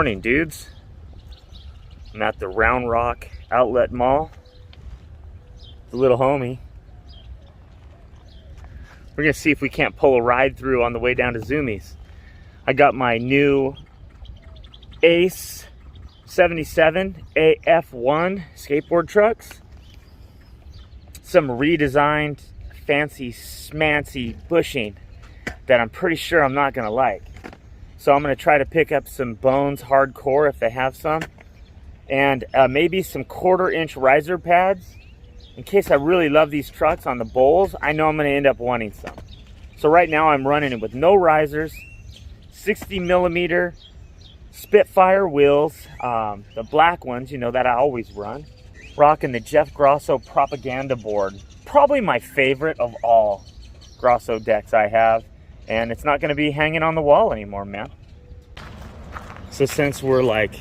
morning, dudes. I'm at the Round Rock Outlet Mall. The little homie. We're gonna see if we can't pull a ride through on the way down to Zumiez. I got my new Ace 77 AF1 skateboard trucks. Some redesigned fancy smancy bushing that I'm pretty sure I'm not gonna like. So I'm gonna try to pick up some Bones Hardcore if they have some, and maybe some 1/4-inch riser pads in case I really love these trucks on the bowls. I know I'm gonna end up wanting some. So right now I'm running it with no risers, 60mm Spitfire wheels, the black ones, you know, that I always run. Rocking the Jeff Grosso Propaganda board, probably my favorite of all Grosso decks I have. And it's not gonna be hanging on the wall anymore, man. So since we're like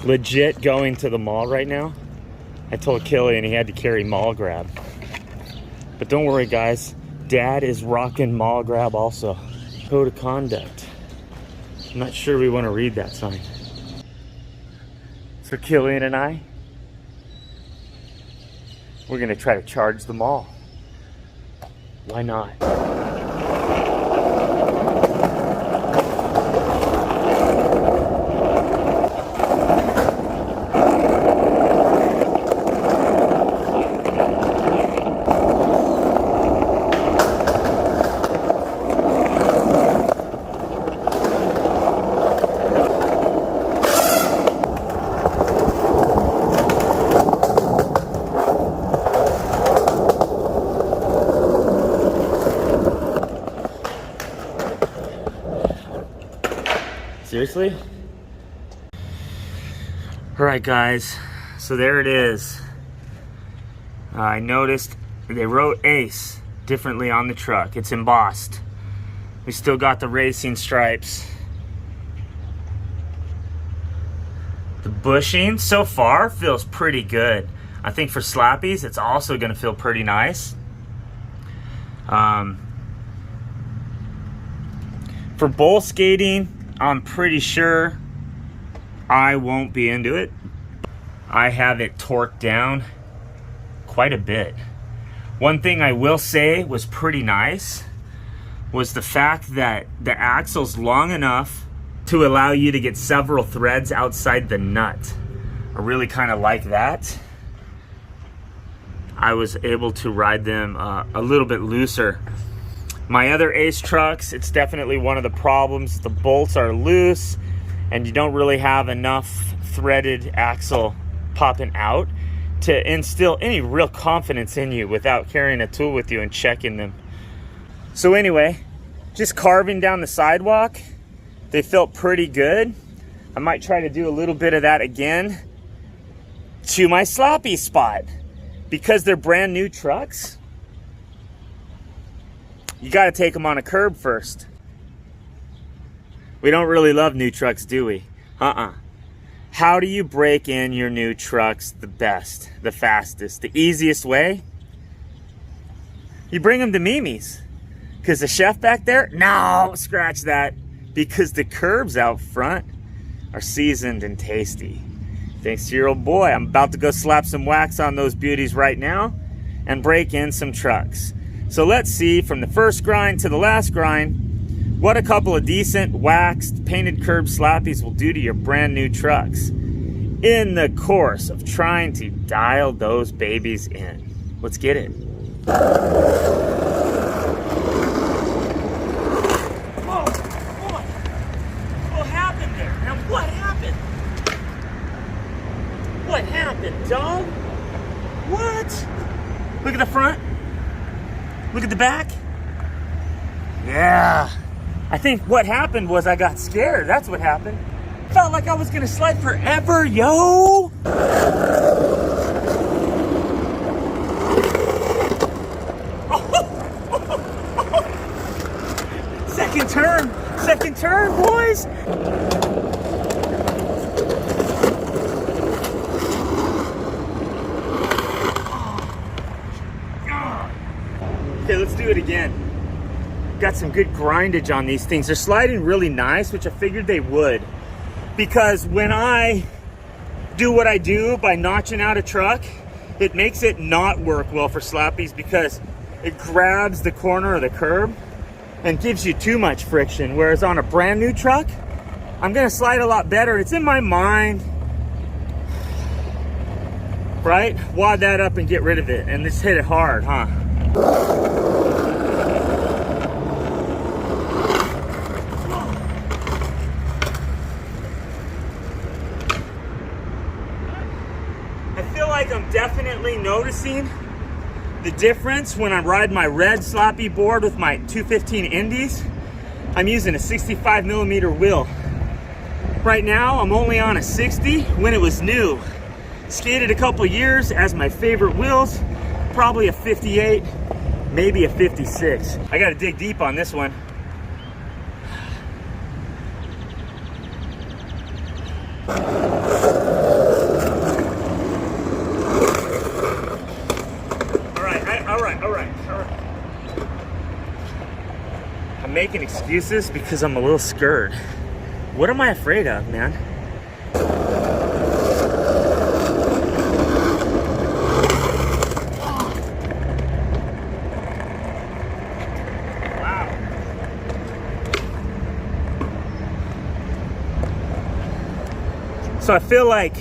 legit going to the mall right now, I told Killian he had to carry Mall Grab. But don't worry guys, Dad is rocking Mall Grab also. Code of conduct. I'm not sure we wanna read that sign. So Killian and I, we're gonna try to charge the mall. Why not? Seriously? All right guys, so there it is. I noticed they wrote Ace differently on the truck. It's embossed. We still got the racing stripes. The bushing so far feels pretty good. I think for slappies, it's also gonna feel pretty nice. For bowl skating, I'm pretty sure I won't be into it. I have it torqued down quite a bit. One thing I will say was pretty nice was the fact that the axle's long enough to allow you to get several threads outside the nut. I really kind of like that. I was able to ride them a little bit looser. My other Ace trucks, it's definitely one of the problems. The bolts are loose and you don't really have enough threaded axle popping out to instill any real confidence in you without carrying a tool with you and checking them. So anyway, just carving down the sidewalk, they felt pretty good. I might try to do a little bit of that again to my sloppy spot. Because they're brand new trucks, you got to take them on a curb first. We don't really love new trucks, do we? How do you break in your new trucks the best, the fastest, the easiest way? You bring them to Mimi's. Because the chef back there, no, scratch that. Because the curbs out front are seasoned and tasty. Thanks to your old boy. I'm about to go slap some wax on those beauties right now and break in some trucks. So let's see from the first grind to the last grind what a couple of decent waxed painted curb slappies will do to your brand new trucks in the course of trying to dial those babies in. Let's get it. Whoa, boy. What happened there? Now what happened? What happened, dog? What? Look at the front. Look at the back. Yeah. I think what happened was I got scared. That's what happened. Felt like I was gonna slide forever, yo. Second turn, boys. Okay, let's do it again. Got some good grindage on these things. They're sliding really nice, which I figured they would. because when I do what I do by notching out a truck, it makes it not work well for slappies because it grabs the corner of the curb and gives you too much friction. Whereas on a brand new truck, I'm gonna slide a lot better. It's in my mind, right? Wad that up and get rid of it and just hit it hard, huh? I'm definitely noticing the difference when I'm riding my red slappy board with my 215 Indies. I'm using a 65 millimeter wheel. Right now, I'm only on a 60 when it was new. Skated a couple years as my favorite wheels, probably a 58, maybe a 56. I gotta dig deep on this one. All right. I'm making excuses because I'm a little scared. What am I afraid of, man? Wow. So I feel like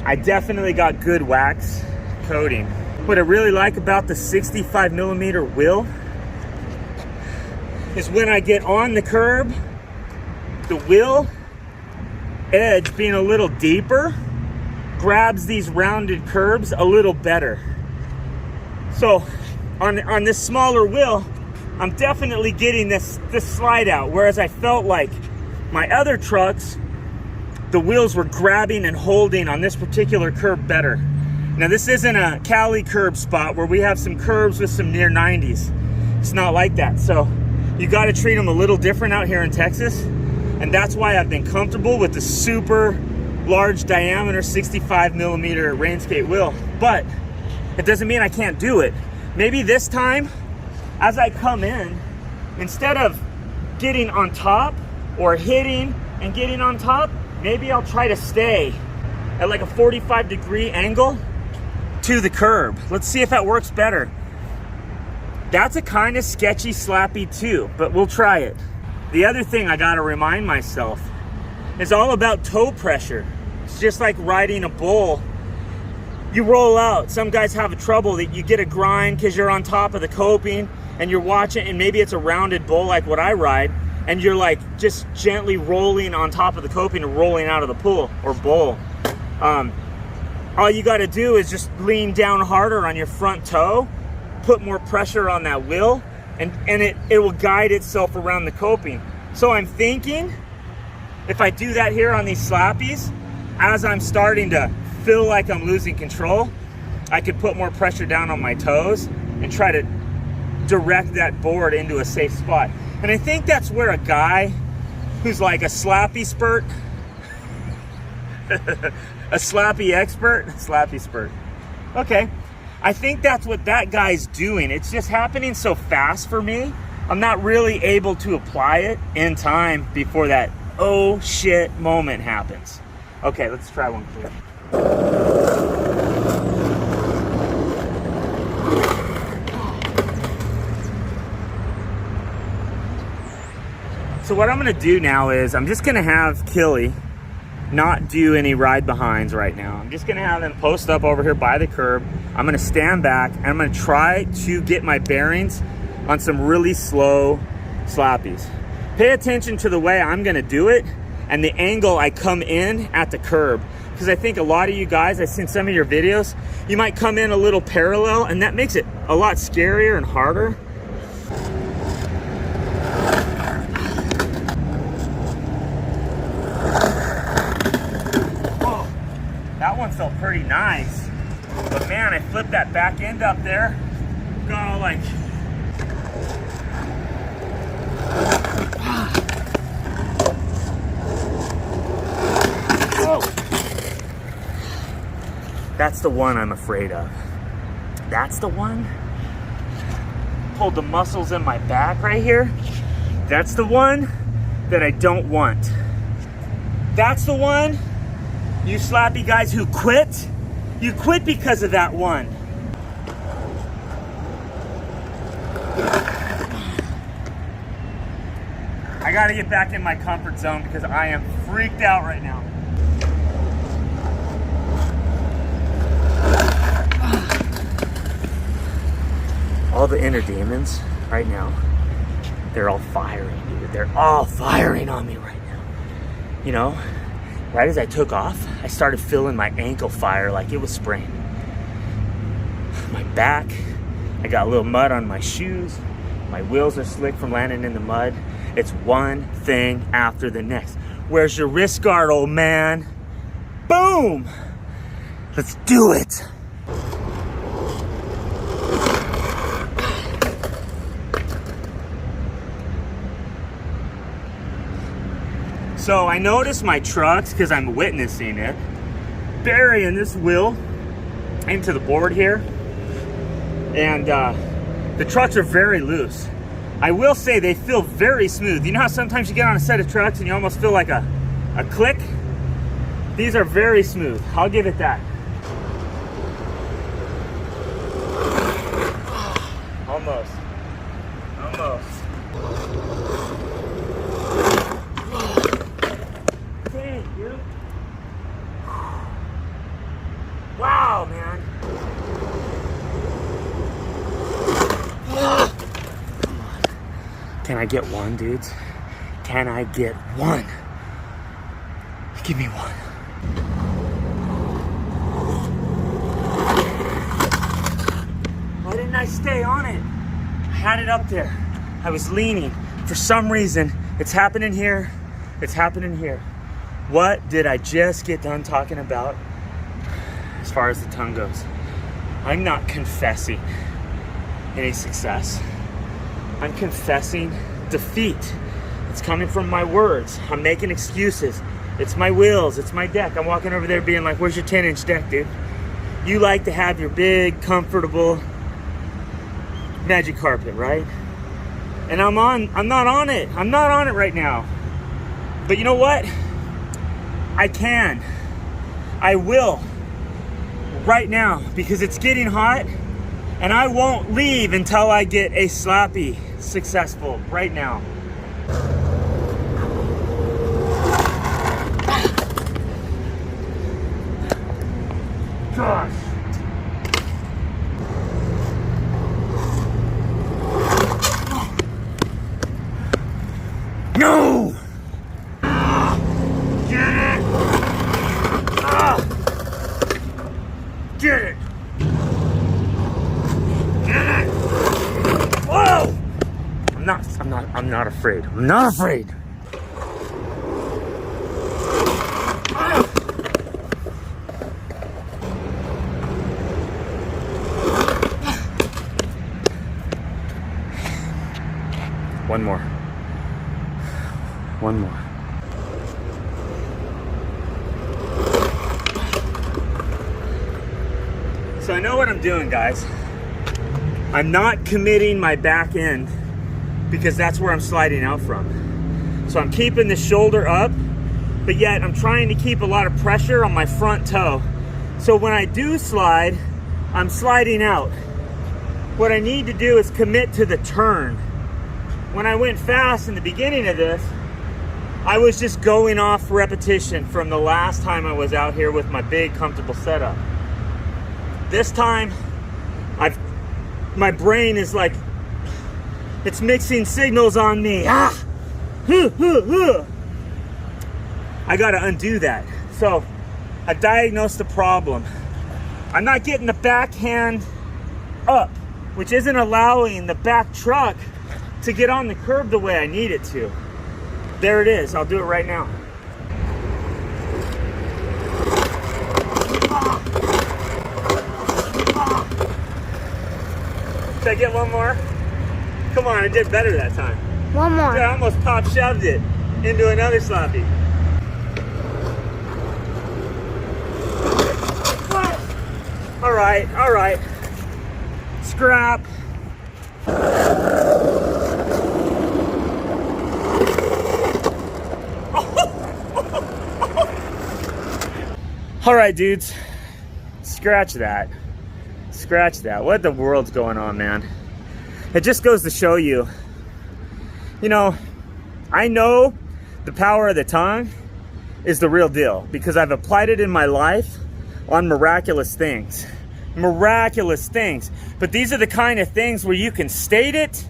I definitely got good wax coating. What I really like about the 65 millimeter wheel is when I get on the curb, the wheel edge being a little deeper grabs these rounded curbs a little better. So on this smaller wheel, I'm definitely getting this slide out, whereas I felt like my other trucks, the wheels were grabbing and holding on this particular curb better. Now this isn't a Cali curb spot where we have some curbs with some near 90s. It's not like that. So you got to treat them a little different out here in Texas. And that's why I've been comfortable with the super large diameter 65 millimeter rain skate wheel. But it doesn't mean I can't do it. Maybe this time, as I come in, instead of getting on top or hitting and getting on top, maybe I'll try to stay at like a 45-degree angle to the curb. Let's see if that works better. That's a kind of sketchy slappy too, but we'll try it. The other thing I gotta remind myself is all about toe pressure. It's just like riding a bull. You roll out. Some guys have a trouble that you get a grind because you're on top of the coping and you're watching, and maybe it's a rounded bull like what I ride, and you're like just gently rolling on top of the coping and rolling out of the pool or bowl. All you got to do is just lean down harder on your front toe, put more pressure on that wheel, and it will guide itself around the coping. So I'm thinking if I do that here on these slappies, as I'm starting to feel like I'm losing control, I could put more pressure down on my toes and try to direct that board into a safe spot. And I think that's where a guy who's like a slappy spurt, a slappy expert, slappy spurt. Okay, I think that's what that guy's doing. It's just happening so fast for me. I'm not really able to apply it in time before that oh shit moment happens. Okay, let's try one clear. So what I'm gonna do now is I'm just gonna have Killy not do any ride behinds right now. I'm just gonna have them post up over here by the curb. I'm gonna stand back and I'm gonna try to get my bearings on some really slow slappies. Pay attention to the way I'm gonna do it and the angle I come in at the curb. Because I think a lot of you guys, I've seen some of your videos, you might come in a little parallel and that makes it a lot scarier and harder. That one felt pretty nice, but man, I flipped that back end up there. Got all like, oh, that's the one I'm afraid of. That's the one. Pulled the muscles in my back right here. That's the one that I don't want. That's the one, you slappy guys who quit. You quit because of that one. I gotta get back in my comfort zone because I am freaked out right now. All the inner demons right now, they're all firing, dude. They're all firing on me right now. You know, right as I took off, I started feeling my ankle fire like it was spraying. My back, I got a little mud on my shoes. My wheels are slick from landing in the mud. It's one thing after the next. Where's your wrist guard, old man? Boom! Let's do it. So I noticed my trucks, because I'm witnessing it, burying this wheel into the board here. And the trucks are very loose. I will say they feel very smooth. You know how sometimes you get on a set of trucks and you almost feel like a click? These are very smooth. I'll give it that. Almost. Almost. Dang, dude. Wow, man. Can I get one, dudes? Can I get one? Give me one. Why didn't I stay on it? I had it up there. I was leaning. For some reason, it's happening here. It's happening here. What did I just get done talking about as far as the tongue goes? I'm not confessing any success. I'm confessing defeat. It's coming from my words. I'm making excuses. It's my wheels, it's my deck. I'm walking over there being like, where's your 10-inch deck, dude? You like to have your big, comfortable magic carpet, right? And I'm not on it. I'm not on it right now. But you know what? I can. I will. Right now, because it's getting hot. And I won't leave until I get a slappy successful right now. Gosh. No! Get it! Get it! Whoa! I'm not afraid. I'm not afraid. One more. One more. So I know what I'm doing, guys. I'm not committing my back end because that's where I'm sliding out from. So I'm keeping the shoulder up, but yet I'm trying to keep a lot of pressure on my front toe. So when I do slide, I'm sliding out. What I need to do is commit to the turn. When I went fast in the beginning of this, I was just going off repetition from the last time I was out here with my big comfortable setup. This time, my brain is like, it's mixing signals on me. I gotta undo that. So I diagnosed the problem. I'm not getting the backhand up, which isn't allowing the back truck to get on the curb the way I need it to. There it is. I'll do it right now. Should I get one more? Come on, I did better that time. One more. Dude, I almost pop shoved it into another sloppy. What? All right. Scrap. All right, dudes, scratch that. Scratch that. What the world's going on, man? It just goes to show you, you know, I know the power of the tongue is the real deal because I've applied it in my life on miraculous things. Miraculous things. But these are the kind of things where you can state it,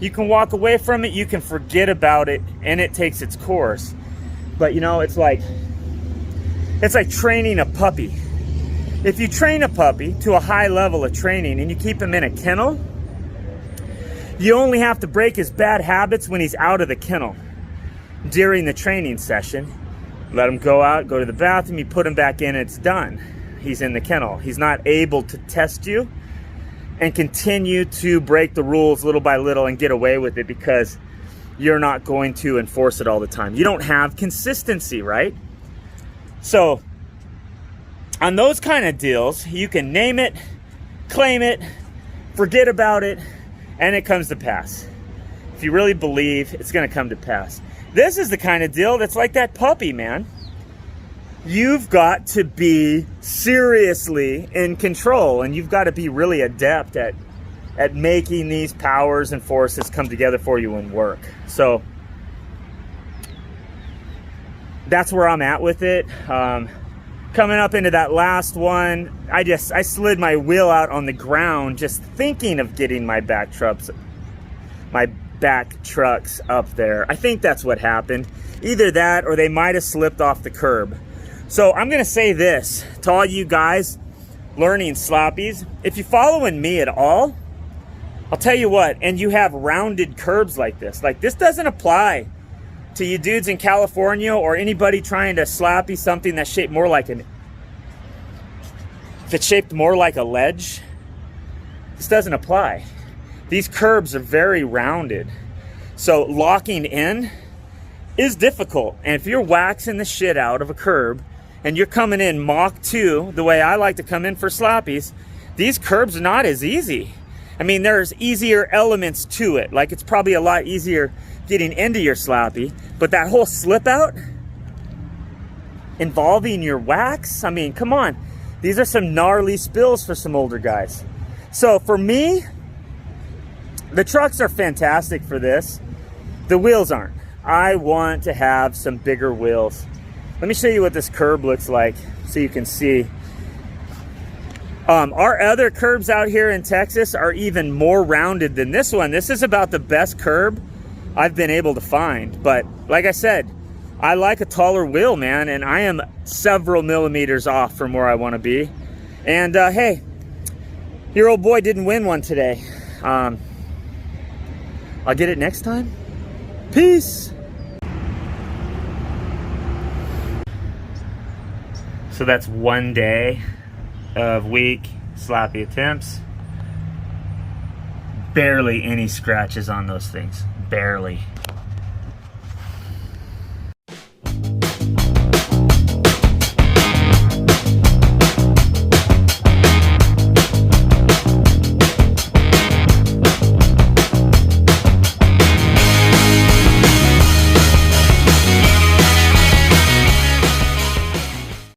you can walk away from it, you can forget about it, and it takes its course. But you know, it's like training a puppy. If you train a puppy to a high level of training and you keep him in a kennel, you only have to break his bad habits when he's out of the kennel. During the training session, let him go out, go to the bathroom, you put him back in, it's done. He's in the kennel. He's not able to test you and continue to break the rules little by little and get away with it because you're not going to enforce it all the time. You don't have consistency, right? So on those kind of deals, you can name it, claim it, forget about it, and it comes to pass. If you really believe, it's going to come to pass. This is the kind of deal that's like that puppy, man. You've got to be seriously in control, and you've got to be really adept at making these powers and forces come together for you and work. So that's where I'm at with it. Coming up into that last one, I slid my wheel out on the ground just thinking of getting my back trucks up there. I think that's what happened. Either that or they might have slipped off the curb. So I'm gonna say this to all you guys learning slappies. If you're following me at all, I'll tell you what, and you have rounded curbs like this doesn't apply to you dudes in California or anybody trying to slappy something that's shaped more like if it's shaped more like a ledge. This doesn't apply. These curbs are very rounded. So locking in is difficult. And if you're waxing the shit out of a curb and you're coming in Mach 2, the way I like to come in for slappies, these curbs are not as easy. I mean, there's easier elements to it. Like it's probably a lot easier getting into your slappy, but that whole slip out involving your wax, I mean, come on. These are some gnarly spills for some older guys. So for me, the trucks are fantastic for this. The wheels aren't. I want to have some bigger wheels. Let me show you what this curb looks like so you can see. Our other curbs out here in Texas are even more rounded than this one. This is about the best curb I've been able to find. But like I said, I like a taller wheel, man, and I am several millimeters off from where I want to be. And hey, your old boy didn't win one today. I'll get it next time. Peace. So that's one day of weak slappy attempts. Barely any scratches on those things. Barely.